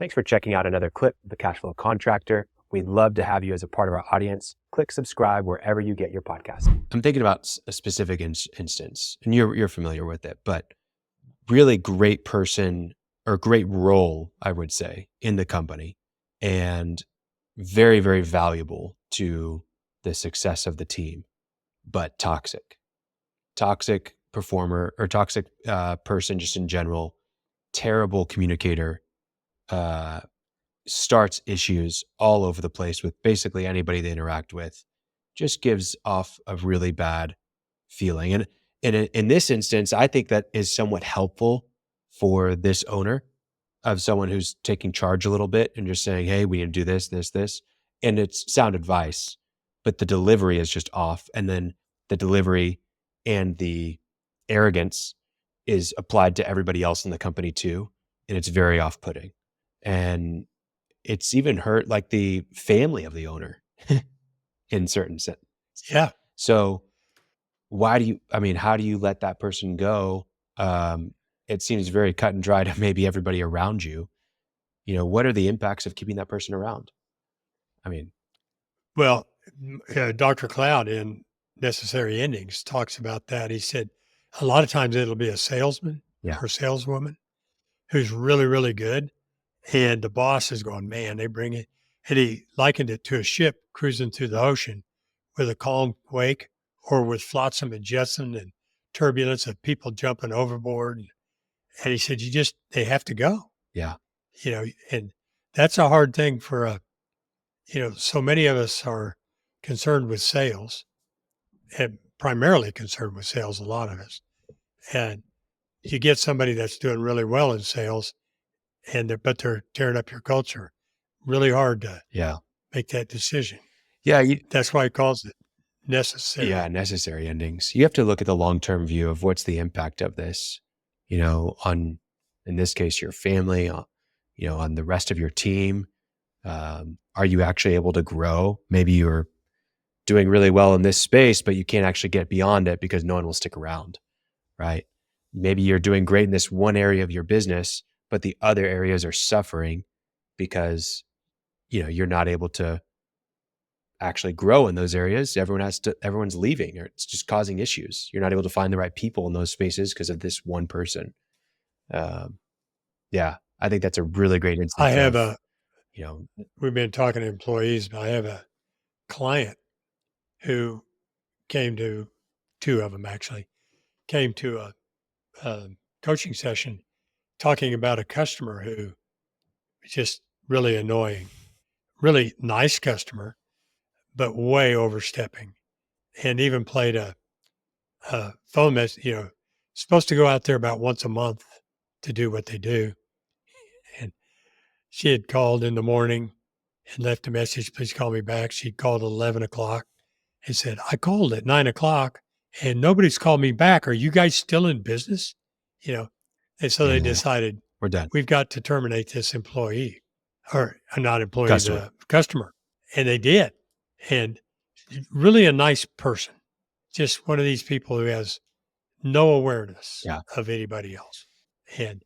Thanks for checking out another clip of the Cashflow Contractor. We'd love to have you as a part of our audience. Click subscribe wherever you get your podcast. I'm thinking about a specific instance, and you're familiar with it, but really great person or great role, I would say, in the company, and very, very valuable to the success of the team, but toxic performer or toxic person just in general, terrible communicator, starts issues all over the place with basically anybody they interact with, just gives off a really bad feeling. And in this instance, I think that is somewhat helpful for this owner of someone who's taking charge a little bit and just saying, hey, we need to do this, this, this. And it's sound advice, but the delivery is just off. And then the delivery and the arrogance is applied to everybody else in the company too. And it's very off-putting. And it's even hurt like the family of the owner in certain sense. Yeah. So how do you let that person go? It seems very cut and dry to maybe everybody around you. What are the impacts of keeping that person around? Well, Dr. Cloud in Necessary Endings talks about that. He said a lot of times it'll be a salesman or saleswoman who's really, really good. And the boss is going, man, they bring it. And he likened it to a ship cruising through the ocean with a calm wake or with flotsam and jetsam and turbulence of people jumping overboard. And he said, they have to go. Yeah. And that's a hard thing for so many of us are concerned with sales and primarily concerned with sales, a lot of us. And you get somebody that's doing really well in sales but they're tearing up your culture. Really hard to make that decision. Yeah. That's why he calls it necessary. Yeah. Necessary endings. You have to look at the long-term view of what's the impact of this, on, in this case, your family, on the rest of your team. Are you actually able to grow? Maybe you're doing really well in this space, but you can't actually get beyond it because no one will stick around, right? Maybe you're doing great in this one area of your business, but the other areas are suffering because, you're not able to actually grow in those areas. Everyone's leaving, or it's just causing issues. You're not able to find the right people in those spaces because of this one person. I think that's a really great instance. We've been talking to employees, but I have a client who came to, two of them actually, came to a coaching session talking about a customer who was just really annoying, really nice customer, but way overstepping, and even played a phone message, supposed to go out there about once a month to do what they do. And she had called in the morning and left a message, please call me back. She'd called at 11 o'clock and said, I called at 9 o'clock and nobody's called me back. Are you guys still in business? And so they decided, we're done. We've got to terminate this employee, or not employee, the customer. And they did. And really a nice person, just one of these people who has no awareness of anybody else. And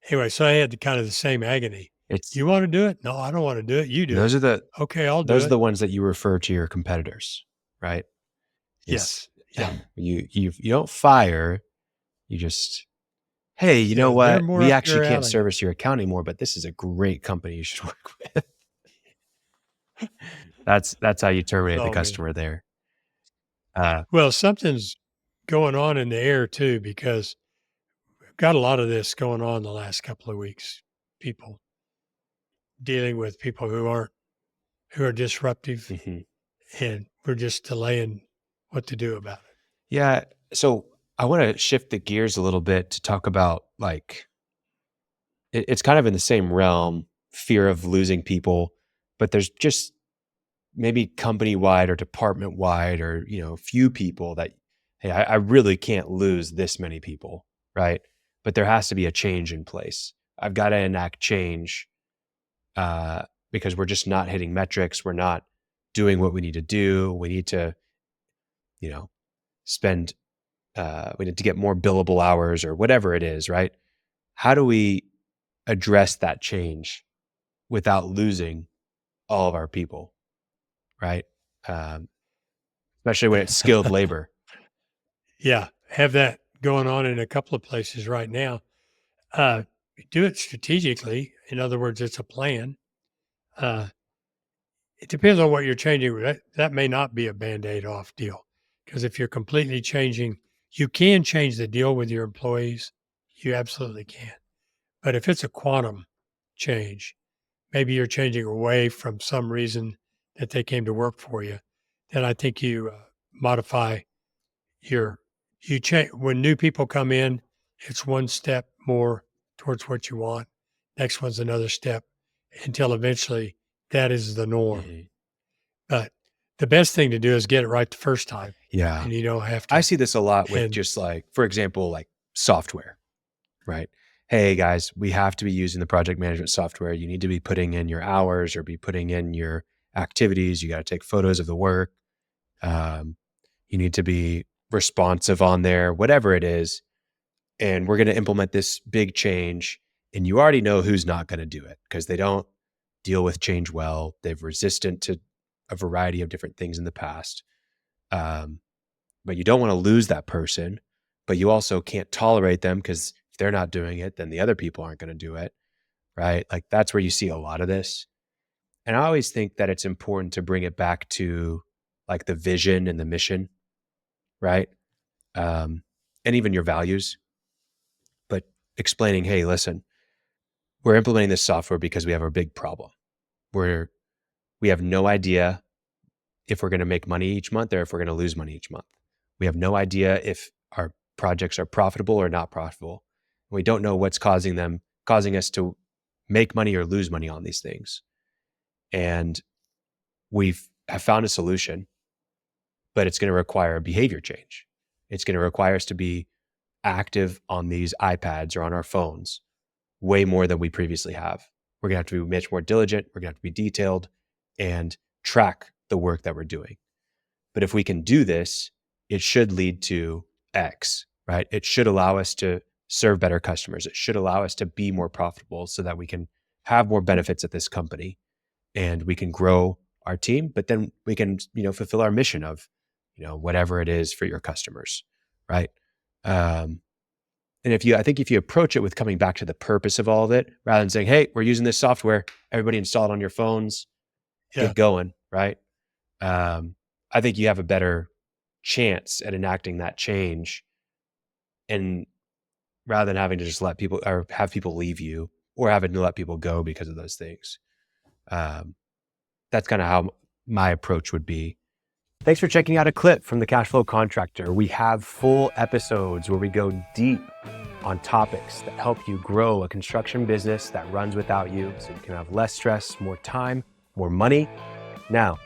anyway, so I had the same agony. You want to do it? No, I don't want to do it. You do it. Okay, I'll do it. Those are the ones that you refer to your competitors, right? Yes. Yeah. You don't fire. You just, hey, you know what? We actually can't service your account anymore, but this is a great company you should work with. That's how you terminate the customer there. Well, something's going on in the air too, because we've got a lot of this going on the last couple of weeks. People dealing with people who are disruptive, and we're just delaying what to do about it. Yeah. So I want to shift the gears a little bit to talk about it's kind of in the same realm, fear of losing people, but there's just maybe company-wide or department-wide or, few people that, hey, I really can't lose this many people, right? But there has to be a change in place. I've got to enact change because we're just not hitting metrics. We're not doing what we need to do. We need to, we need to get more billable hours or whatever it is, right? How do we address that change without losing all of our people, right? Especially when it's skilled labor. Yeah, have that going on in a couple of places right now. Uh, do it strategically. In other words, it's a plan. Uh, it depends on what you're changing. That may not be a Band-Aid off deal, because if you're completely changing, you can change the deal with your employees. You absolutely can. But if it's a quantum change, maybe you're changing away from some reason that they came to work for you, then I think you modify you change. When new people come in, it's one step more towards what you want. Next one's another step until eventually that is the norm. Mhm. But the best thing to do is get it right the first time, Yeah. and you don't have I to. see this a lot with And just like, for example, like software, right? Hey guys, we have to be using the project management software. You need to be putting in your hours or be putting in your activities. You got to take photos of the work. Um, you need to be responsive on there, whatever it is. And we're going to implement this big change. And you already know who's not going to do it because they don't deal with change well. They're resistant to a variety of different things in the past. But you don't want to lose that person, but you also can't tolerate them because if they're not doing it, then the other people aren't going to do it, right? Like that's where you see a lot of this. And I always think that it's important to bring it back to like the vision and the mission, right? And even your values, but explaining, hey, listen, we're implementing this software because we have a big problem. We have no idea if we're going to make money each month or if we're going to lose money each month. We have no idea if our projects are profitable or not profitable. We don't know what's causing us to make money or lose money on these things. And have found a solution, but it's going to require a behavior change. It's going to require us to be active on these iPads or on our phones way more than we previously have. We're going to have to be much more diligent. We're going to have to be detailed and track the work that we're doing. But if we can do this, it should lead to X, right? It should allow us to serve better customers. It should allow us to be more profitable so that we can have more benefits at this company and we can grow our team, but then we can, fulfill our mission of, whatever it is for your customers, right? And I think if you approach it with coming back to the purpose of all of it, rather than saying, hey, we're using this software, everybody install it on your phones, get going, right? I think you have a better chance at enacting that change, and rather than having to just let people or have people leave you or having to let people go because of those things. That's kind of how my approach would be. Thanks for checking out a clip from the Cashflow Contractor. We have full episodes where we go deep on topics that help you grow a construction business that runs without you so you can have less stress, more time, more money. Now,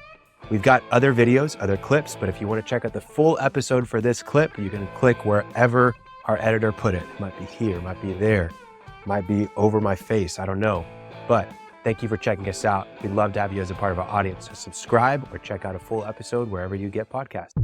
we've got other videos, other clips, but if you want to check out the full episode for this clip, you can click wherever our editor put it. It might be here, it might be there, it might be over my face, I don't know. But thank you for checking us out. We'd love to have you as a part of our audience. So subscribe or check out a full episode wherever you get podcasts.